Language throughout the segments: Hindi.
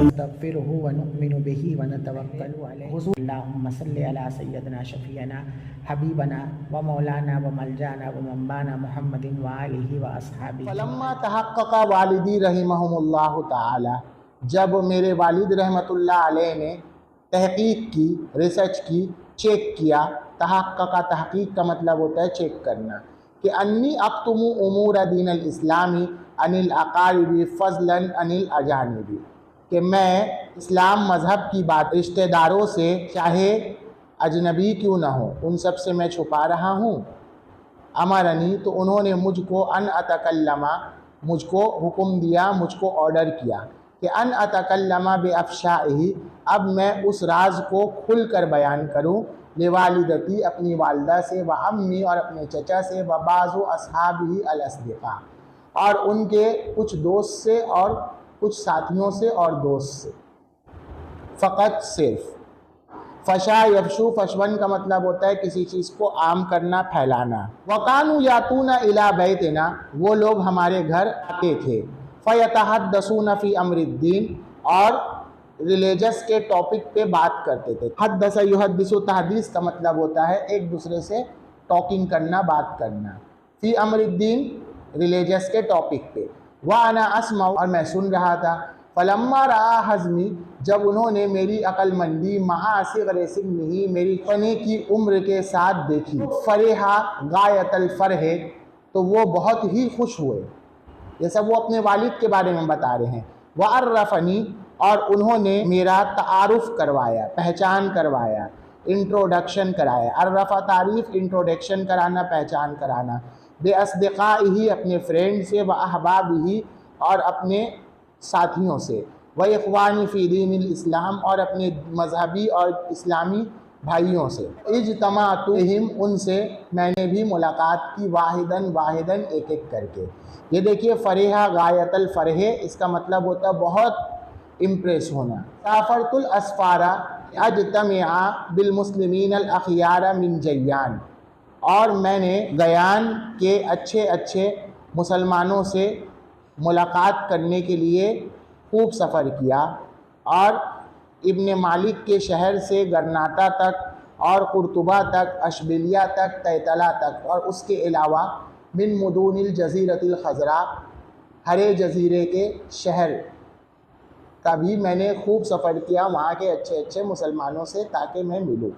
नस्तगफिरुहु व नु'मिनु बिही व नतवक्कलु अलैहि। अल्लाहुम्मा सल्लि अला सय्यदिना शफीअना हबीबना व मौलाना व मलजाना व मंबाना मुहम्मदिन व आलिहि व अस्हाबिही। फलम्मा तहक्कका वालिदी रहिमहुमुल्लाहु ताला, जब मेरे वालिद रहमतुल्लाह अलैह ने तहकीक की, रिसर्च की, चेक किया। तहक्कका, तहकीक का मतलब होता है चेक करना, कि अन्नी अक्तुमु उमूर दीन अल इस्लामी अनिल अकारिबी फजलन अनिल अजानिबी, कि मैं इस्लाम मज़हब की बात रिश्तेदारों से, चाहे अजनबी क्यों ना हो, उन सब से मैं छुपा रहा हूँ। अमरनी, तो उन्होंने मुझको अन अतकल्लमा, मुझको हुक्म दिया, मुझको ऑर्डर किया कि अन अतकल्लमा बेअफ़शाही, अब मैं उस राज को खुल कर बयान करूँ, लिवालिदती, अपनी वालदा से, व अम्मी, और अपने चचा से, व बाज़ु अस्हाबी अल अस्दिक़ा, और उनके कुछ दोस्त से और कुछ साथियों से और दोस्त से। फ़कत, सिर्फ। फ़शा यफ़शु, फ़शवन का मतलब होता है किसी चीज़ को आम करना, फैलाना। वकानु यातूना इला बैतना, वो लोग हमारे घर आते थे। फ़यतहद्दसूना फ़ी अम्रिद्दीन, और रिलीजस के टॉपिक पे बात करते थे। हद्दसा युहद्दिसु, तहदीस का मतलब होता है एक दूसरे से टॉकिंग करना, बात करना। फ़ी अम्रिद्दीन, रिलीजस के टॉपिक पे। व अना अस्मा, और मैं सुन रहा था। फलम्मा रआ हज़मी, जब उन्होंने मेरी अक्लमंदी, मआ सिग़र सिन्निही, मेरी पने की उम्र के साथ देखी। फ़रेहा गायतल फ़रह, तो वो बहुत ही खुश हुए। ये सब वो अपने वालिद के बारे में बता रहे हैं। व अर्रफ़नी, और उन्होंने मेरा तारुफ़ करवाया, पहचान करवाया, इंट्रोडक्शन कराया। अर्रफ़ा, तारीफ़, इंट्रोडक्शन कराना, पहचान कराना। बेअस्दिक़ाइही, अपने फ्रेंड से, व अहबाबिही, और अपने साथियों से। व इख़वानी फ़ी दीनिल इस्लाम, और अपने मजहबी और इस्लामी भाइयों से। इज्तमाअतुहिम, उनसे मैंने भी मुलाकात की, वाहिदन वाहिदन, एक एक करके। ये देखिए, फ़रेहा गायतल फ़रह, इसका मतलब होता है बहुत इम्प्रेस होना। साफ़रतुल अस्फ़ारा अजतमिआ बिल मुस्लिमीन अल अख़ियारा मिन जय्यान, और मैंने गयान के अच्छे अच्छे मुसलमानों से मुलाकात करने के लिए खूब सफ़र किया, और इब्न मालिक के शहर से गरनाता तक, और कुर्तुबा तक, अशबिलिया तक, तैतला तक, और उसके अलावा मिन मुदूनिल जज़ीरतिल ख़ज़रा, हरे जज़ीरे के शहर का भी मैंने खूब सफ़र किया, वहाँ के अच्छे अच्छे मुसलमानों से, ताकि मैं मिलूँ।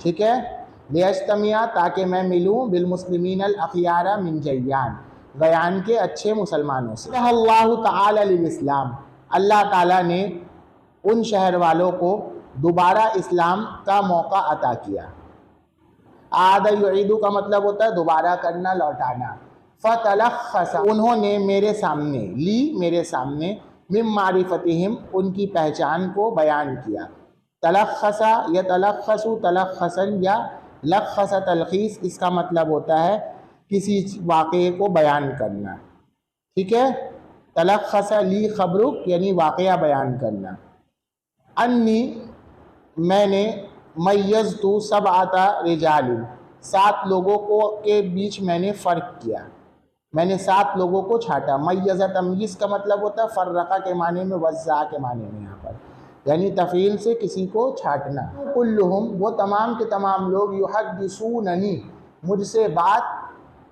ठीक है, लियज्तमिया, ताकि मैं मिलूँ, बिलमुस्लिमीन अल अख़ियारा मिन जय्यान, गयान के अच्छे मुसलमानों से। अल्लाह ताला लिल इस्लाम, अल्लाह ताला ने उन शहर वालों को दोबारा इस्लाम का मौका अता किया। आदा युईदु का मतलब होता है दोबारा करना, लौटाना। फ़तलख़्ख़स, उन्होंने मेरे सामने, ली, मेरे सामने, मिम मारिफ़तिहिम, उनकी पहचान को बयान किया। तलख़्ख़सा या तलख़्ख़सु, तलख़्ख़सन या लख़्ख़स तलख़ीस, इसका मतलब होता है किसी वाक़े को बयान करना। ठीक है, तलख़्ख़सा ली ख़बरुक, यानी वाक़या बयान करना। अन्नी, मैंने, मय्यज़तु सबअता रिजालिन, 7 लोगों को के बीच मैंने फ़र्क किया, मैंने 7 लोगों को छाटा। मय्यज़ा, तमयीज़ का मतलब होता है फ़र्रक़ा के माने में, वज़्ज़ा के माने में यहाँ पर, यानी तफ़ील से किसी को छाटना। कुल्लुहुम, वो तमाम के तमाम लोग, युहद्दिसूननी, मुझसे बात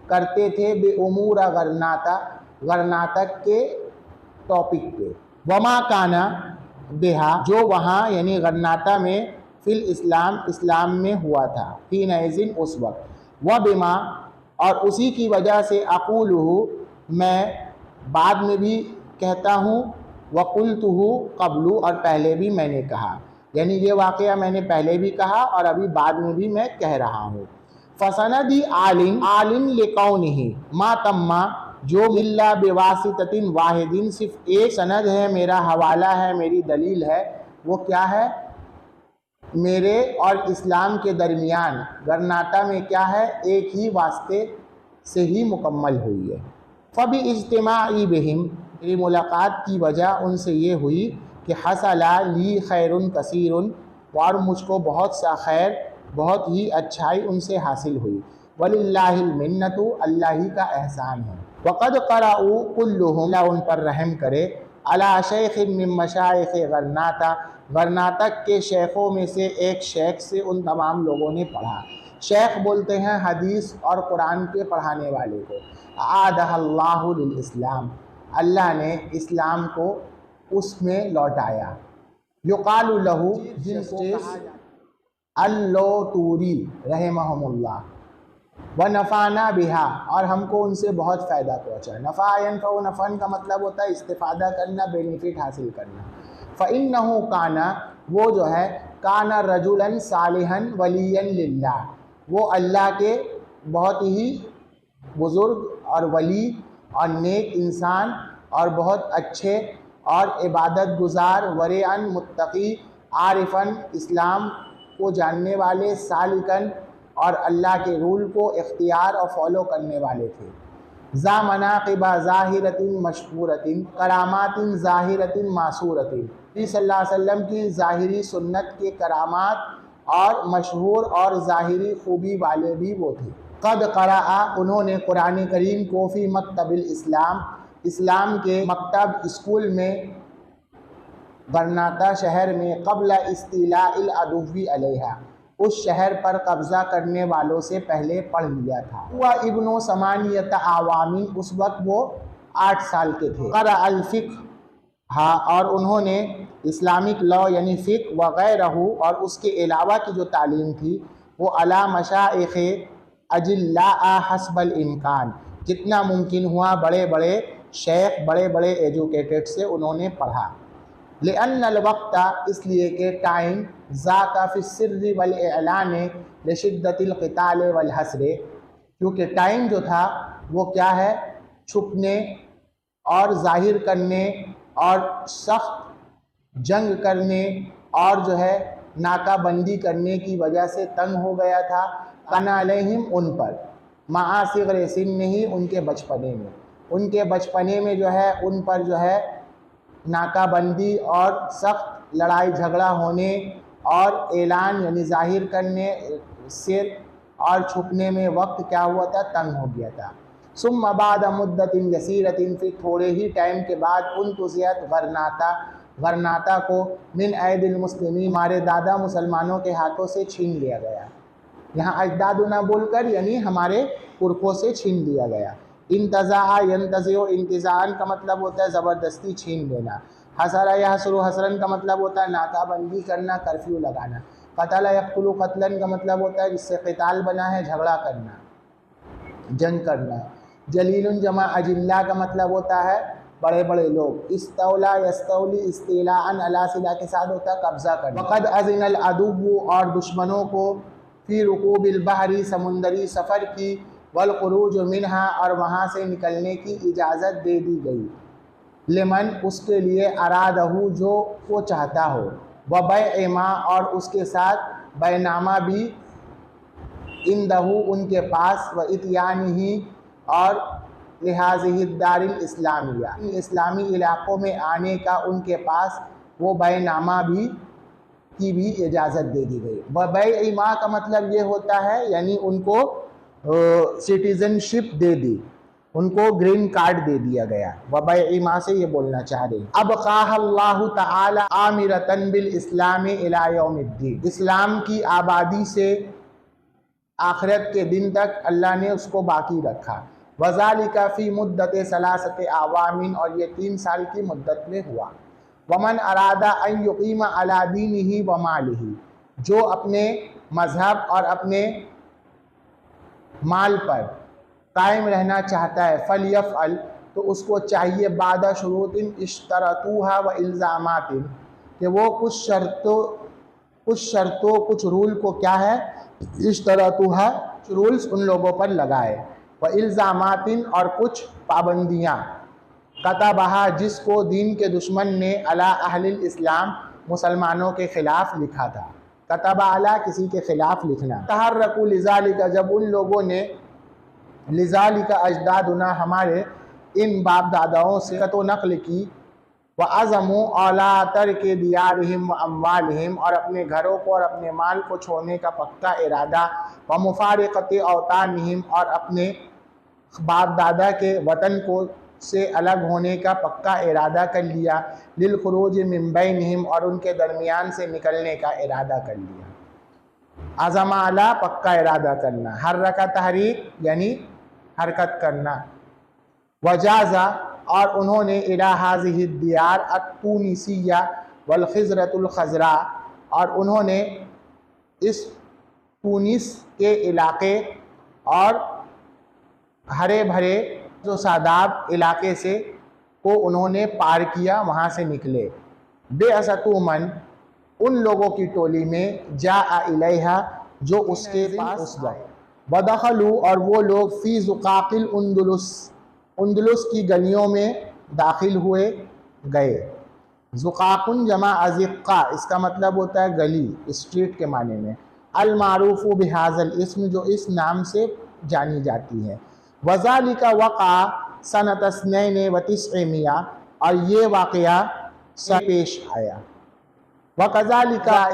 करते थे, बेउमूर गरनाता, गरनातक के टॉपिक पे। वमा काना बेहा, जो वहाँ यानी गरनाता में, फिल इस्लाम, इस्लाम में हुआ था, फी नज़िन, उस वक्त। व बिमा, और उसी की वजह से, अक़ूलुहु, मैं बाद में भी कहता हूँ, वक़ुल्तुहु क़ब्लु, और पहले भी मैंने कहा, यानी ये वाक़या मैंने पहले भी कहा और अभी बाद में भी मैं कह रहा हूँ। फ़सनदी आलिन, आलिन लिकौनिही मा तम्मा, जो मिल्ला बेवासिततिन वाहिदिन, सिर्फ एक सनद है, मेरा हवाला है, मेरी दलील है। वो क्या है? मेरे और इस्लाम के दरमियान गरनाता में क्या है, एक ही वास्ते से ही मुकम्मल हुई है। फ़बी इज्तिमाई बिहिम, मेरी मुलाकात की वजह उनसे ये हुई कि हसला ली खैरुन कसीरुन, और मुझको बहुत सा खैर, बहुत ही अच्छाई उनसे हासिल हुई। वलिल्लाहिल मिन्नतु, अल्लाह ही का एहसान है। वक़द क़रअू कुल्लुहुम, अल्लाह उन पर रहम करे, अला शैख़िन मिन मशाइख़ गरनाता, गरनातक के शेखों में से एक शेख से उन तमाम लोगों ने पढ़ा। शेख बोलते हैं हदीस और कुरान के पढ़ाने वाले को। आदहल्लाहु लिल इस्लाम, अल्लाह ने इस्लाम को उसमें लौटाया। युक़ालु लहू, जस्टिस अल्लोतूरी रहमहुमुल्लाह, व नफ़ाना बिहा, और हमको उनसे बहुत फ़ायदा पहुँचा। नफ़ा यनफ़उ, नफ़न का मतलब होता है इस्तिफ़ादा करना, बेनिफिट हासिल करना। फ़इन्नहु काना, वो जो है, काना रजुलन सालिहन वलियन लिल्लाह, वो अल्लाह के बहुत ही बुज़ुर्ग और वली और नेक इंसान और बहुत अच्छे और इबादत गुज़ार, वरेअन मुत्तक़ी, आरिफन, इस्लाम को जानने वाले, सालिकन, और अल्लाह के रूल को इख्तियार और फॉलो करने वाले थे। ज़ा मनाक़िबा ज़ाहिरतिन मशहूरतिन, करामातिन ज़ाहिरतिन मासूरतिन, नबी सल्लल्लाहु अलैहि वसल्लम की ज़ाहिरी सुन्नत के करामात और मशहूर और ज़ाहिरी खूबी वाले भी वो थे। क़द क़रअ, उन्होंने कुरान करीम को फ़ी मक्तबिल इस्लाम, इस्लाम के मकतब स्कूल में गरनाता शहर में, क़ब्ल इस्तिलाइल अदुव्वी अलैहा, उस शहर पर कब्ज़ा करने वालों से पहले पढ़ लिया था। हुआ इब्नो समानियत आवामीन, उस वक्त वो 8 साल के थे। क़रा अल फ़िक़्ह, हाँ, और उन्होंने इस्लामिक लॉ यानी फ़िक़्ह वग़ैरहू, और उसके अलावा की जो तालीम थी वो अला मशाइख़ अजिल्ला हस्बल इम्कान, जितना मुमकिन हुआ बड़े बड़े शेख, बड़े बड़े एजुकेटेड से उन्होंने पढ़ा। लिअन्नल वक्ता, इसलिए कि टाइम, ज़ाका फ़िस्सिर्रि वल इलान लिशिद्दतिल क़िताल वल हस्र, क्योंकि टाइम जो था वो क्या है, छुपने और ज़ाहिर करने और सख्त जंग करने और जो है नाकाबंदी करने की वजह से तंग हो गया था। कना अलैहिम, उन पर, मासिग़र सिन्न ही, उनके बचपने में जो है उन पर जो है नाकाबंदी और सख्त लड़ाई झगड़ा होने और ऐलान यानी ज़ाहिर करने, सिर और छुपने में वक्त क्या हुआ था, तंग हो गया था। सुम्मा बाद मुद्दतिन यसीरतिन, फिर थोड़े ही टाइम के बाद उन तुज़ियत गरनाता को मिन ऐदिल मुस्लिमीन, हमारे दादा मुसलमानों के हाथों से छीन लिया गया। यहाँ अजदादु ना बोलकर यानी हमारे पुरखों से छीन लिया गया। इंतज़ा यंतज़िउ, इंतज़ान का मतलब होता है ज़बरदस्ती छीन लेना। हसरा यहसरु, हसरन का मतलब होता है नाकाबंदी करना, कर्फ्यू लगाना। क़तल यक़्तुलु, क़त्लन का मतलब होता है जिससे क़िताल बना है, झगड़ा करना, जंग करना। जलीलुन जमा अजिल्ला का मतलब होता है बड़े बड़े लोग। इस्तौला यस्तौली, इस्तिलाअन अला सिला के साथ होता है कब्ज़ा करना। वक़द अज़िनल अदुव्वु, और दुश्मनों को, फ़ी रुकूबिल बहरी, समुंदरी सफ़र की, वल खुरूज मिनहा, और वहाँ से निकलने की इजाज़त दे दी गई। लिमन, उसके लिए, अरादहू, जो वो चाहता हो, व बैइमा, और उसके साथ बैनामा भी, इंदहू, उनके पास, व इत्यानिही, और लिहाज़िही दारिल इस्लामिया, इस्लामी इलाक़ों में आने का उनके पास वो बैनामा भी की भी इजाज़त दे दी गई। व बैइमा का मतलब ये होता है यानी उनको सिटीज़नशिप दे दी, उनको ग्रीन कार्ड दे दिया गया। व बैइमा से ये बोलना चाह रही। अब क़ाहल्लाहु तआला आमिरतन बिल इस्लामी इला यौमिद्दीन, इस्लाम की आबादी से आखिरत के दिन तक अल्लाह ने उसको बाकी रखा। वज़ालिका फ़ी मुद्दत सलासत आवामिन, और ये 3 साल की मुद्दत में हुआ। वमन अरादा अन युक़ीम अला दीनिही व मालिही, जो अपने मज़हब और अपने माल पर कायम रहना चाहता है, फ़लयफ़अल, तो उसको चाहिए, बादा शुरूतिन इश्तरतूहा व इल्ज़ामातिन, कि वो कुछ रूल को क्या है, इश्तरतूहा, रूल्स उन लोगों पर लगाए, व इल्ज़ामातिन, और कुछ पाबंदियाँ, कतबहा, जिसको दीन के दुश्मन ने, अला अहलिल इस्लाम, मुसलमानों के ख़िलाफ़ लिखा था। कतबा अला, किसी के ख़िलाफ़ लिखना। तहर्रकू लिज़ालिका, जब उन लोगों ने, लिज़ालिका अजदादुना, हमारे इन बाप दादाओं से तो नक़ल की, व अज़मू अला तरके दियारिहिम व अम्वालिहिम, और अपने घरों को और अपने माल को छोड़ने का पक्का इरादा, व मुफ़ारिक़त औतानिहिम, और अपने बाप दादा के वतन को से अलग होने का पक्का इरादा कर लिया, लिल खुरूज मिन बैनिहिम, और उनके दरमियान से निकलने का इरादा कर लिया। अज़मा अला पक्का इरादा करना, हर्रका तहरीक यानी हरकत करना, वजाज़ा और उन्होंने इला हाज़िहि दियार अत-तूनिसिया वल खिज़रतुल खज़रा, और उन्होंने इस तूनिस के इलाके और हरे भरे जो सादाब इलाके से को उन्होंने पार किया, वहाँ से निकले। बेअसतु मन, उन लोगों की टोली में, जा इलैहा जो उसके पास गए, बदखलू और वो लोग फ़ी ज़ुक़ाक़िल उंदुलुस, उंदुलुस की गलियों में दाखिल हुए गए। ज़ुक़ाक़ुन जमा अज़िक़्क़ा, इसका मतलब होता है गली, स्ट्रीट के माने में। अल मारूफ़ु बिहाज़ल इस्म, जो इस नाम से जानी जाती है। वज़ालिका वक़ा सनत स्नैन व तिस्इमिया, और ये वाक़या से पेश आया। वकज़ालिका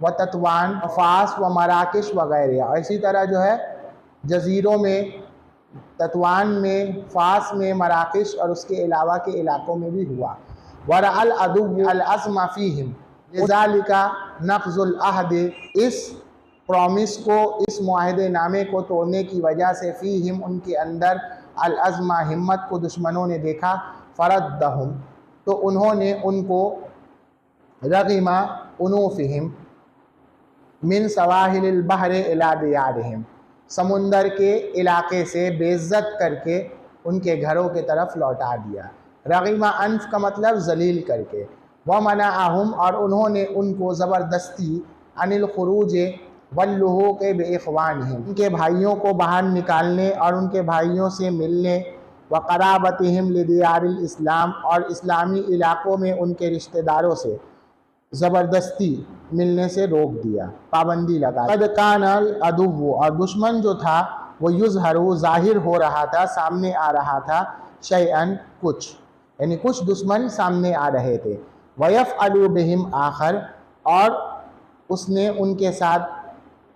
व तत्वान फ़ास व मराकिश वगैरह, और इसी तरह जो है जज़ीरों में, तत्वान में, फ़ास में, मराकिश और उसके अलावा के इलाक़ों में भी हुआ। वरअल अदुव्वु अल अज़्म फ़ीहिम लिज़ालिका नक़्ज़ुल अहद, इस प्रॉमिस को, इस मुआहदे नामे को तोड़ने की वजह से फ़ीहिम उनके अंदर अल अज़्मा हिम्मत को दुश्मनों ने देखा, फ़रद्दहुम तो उन्होंने उनको, रग़िमा उनूफ़िहिम मिन सवाहिलिल बहरि इला दियारिहिम, समुंदर के इलाके से बेइज्जत करके उनके घरों के तरफ लौटा दिया। रग़िमा अनफ का मतलब जलील करके। व मनाअहुम, और उन्होंने उनको ज़बरदस्ती, अनिल खुरूज वल्लुहूक़ बिइख़वानिहिम, उनके भाइयों को बाहर निकालने और उनके भाइयों से मिलने, व क़राबतिहिम लिदियारिल इस्लाम, और इस्लामी इलाक़ों में उनके रिश्तेदारों से ज़बरदस्ती मिलने से रोक दिया, पाबंदी लगा। क़द कानल अदुव्वु, और दुश्मन जो था वो युज़हरु ज़ाहिर हो रहा था, सामने आ रहा था, शैअन कुछ, यानी कुछ दुश्मन सामने आ रहे थे। वयफ़अलु बिहिम आखर, और उसने उनके साथ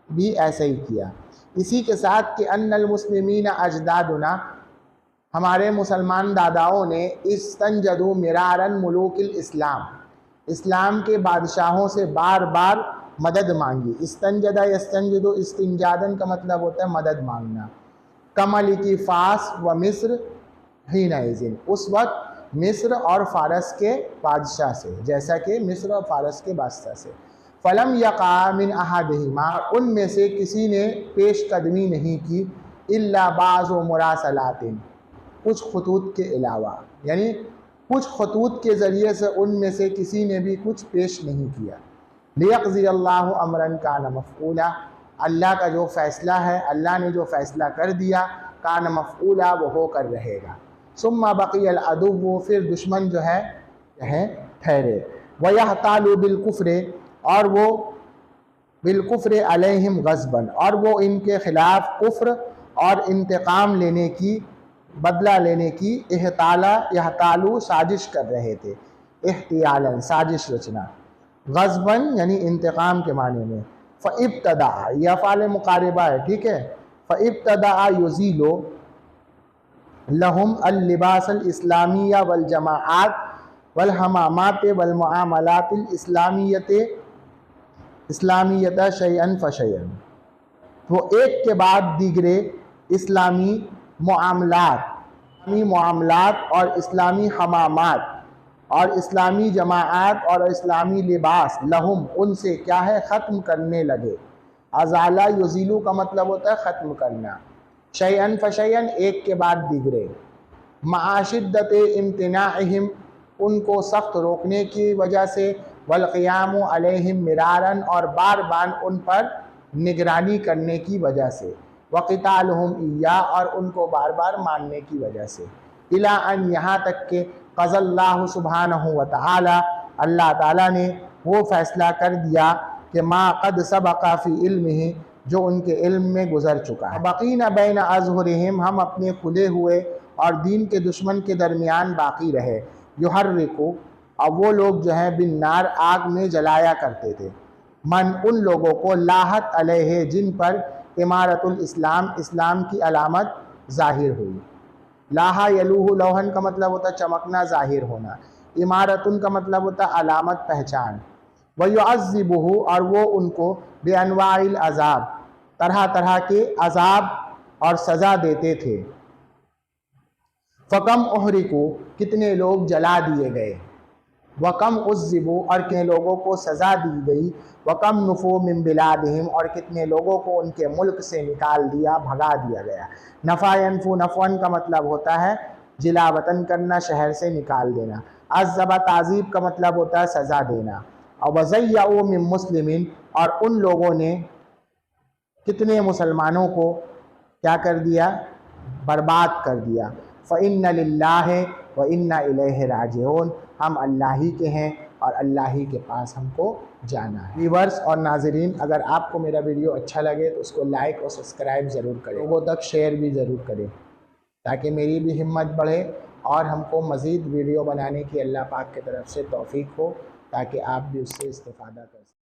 भी ऐसा ही किया। इसी के साथ कि अन्नल मुस्लिमीन अजदादुना, हमारे मुसलमान दादाओं ने इस्तंजदु मिरारन मुलूकिल इस्लाम, इस्लाम के बादशाहों से बार बार मदद मांगी। इस्तंजदा यस्तंजदु, इस्तिंजादन का मतलब होता है मदद मांगना। कमल की फ़ास व मिस्र हिनाइज़िन, उस वक्त मिस्र और फ़ारस के बादशाह से, जैसा कि मिस्र और फ़ारस के बादशाह से। फ़लम यक़ा मिन अहदिहिमा, उनमें से किसी ने पेश कदमी नहीं की, इल्ला बाज़ मुरासलातिन, कुछ खतूत के अलावा, यानी कुछ खतूत के ज़रिए से उनमें से किसी ने भी कुछ पेश नहीं किया। लियक़ज़ी अल्लाहु अमरन कान मफ़ऊला, अल्लाह का जो फ़ैसला है, अल्लाह ने जो फ़ैसला कर दिया, कान मफ़ऊला, वो होकर रहेगा। सुम्मा बक़ियल अदुव्वु, फिर दुश्मन जो है ठहरे। वयहतालु बिलकुफ़्र, और वो बिलकुफ़्र अलैहिम ग़ज़बन, और वो इनके ख़िलाफ़ कुफ़्र और इंतकाम लेने की, बदला लेने की, यहतालु साजिश कर रहे थे, इहतियालन साजिश रचना, ग़ज़बन यानी इंतकाम के माने में। फ़इब्तदा, यह फ़ाल मुक़ारिबा है, ठीक है। फ़इब्तदा युज़ीलु लहुम अल लिबास अल इस्लामिया वल जमाआत वल हमामात वल मुआमलातिल इस्लामियत शैअन फ़शैअन, वो एक के बाद दीगरे इस्लामी मामलात और इस्लामी हमामात और इस्लामी जमाआत और इस्लामी लिबास, लहुम उनसे क्या है, ख़त्म करने लगे। अज़ाला युज़ीलु का मतलब होता है ख़त्म करना, शैअन फ़शैअन एक के बाद दीगरे। माशिद्दत इम्तिनाइहिम, उनको सख्त रोकने की वजह से, वलक़ियामु अलैहिम मिरारन, और बार बार उन पर निगरानी करने की वजह से, वक़ितालुहुम इय्या, और उनको बार बार मारने की वजह से, इला अन, यहाँ तक के क़ज़ल्लाहु सुब्हानहु व तआला, अल्लाह ताला ने वो फ़ैसला कर दिया कि मा क़द सबक़ा फ़ी इल्मिही, जो उनके इल्म में गुज़र चुका है। बक़ीना बैन अज़हुरिहिम, हम अपने खुले हुए और दीन के दुश्मन के दरमियान बाकी रहे। युहर्रिकु, अब वो लोग जो हैं बिन्नार, आग में जलाया करते थे, मन उन लोगों को, लाहत अलैहि, जिन पर इमारतुल इस्लाम, इस्लाम की अलामत ज़ाहिर हुई। लाहा यलूहु लौहन का मतलब होता है चमकना, ज़ाहिर होना। इमारतुन का मतलब होता है अलामत, पहचान। वयुअज़्ज़िबुहु और वो उनको बेअनवाइल अज़ाब, तरह तरह के अज़ाब और सज़ा देते थे। फ़कम उहरिकु कितने लोग जला दिए गए। वकम उज़्ज़िबु और कितने लोगों को सज़ा दी गई। वकम नुफ़ू मिन बिलादिहिम और कितने लोगों को उनके मुल्क से निकाल दिया, भगा दिया गया। नफ़ा यनफ़ू, नफ़वन का मतलब होता है जिला वतन करना, शहर से निकाल देना। अज़्ज़बा ताज़ीब का मतलब होता है सज़ा देना। और वज़य्यउ मिन मुस्लिमीन और उन लोगों ने कितने मुसलमानों को क्या कर दिया, बर्बाद कर दिया। फ़इन्ना लिल्लाहि व इन्ना इलैहि राजिऊन, हम अल्लाह ही के हैं और अल्लाह ही के पास हमको जाना है। व्यूअर्स और नाज़रीन, अगर आपको मेरा वीडियो अच्छा लगे तो उसको लाइक और सब्सक्राइब ज़रूर करें, लोगों तक शेयर भी ज़रूर करें ताकि मेरी भी हिम्मत बढ़े और हमको मज़ीद वीडियो बनाने की अल्लाह पाक की तरफ से तौफ़ीक हो, ताकि आप भी उससे इस्तिफ़ादा कर सकें।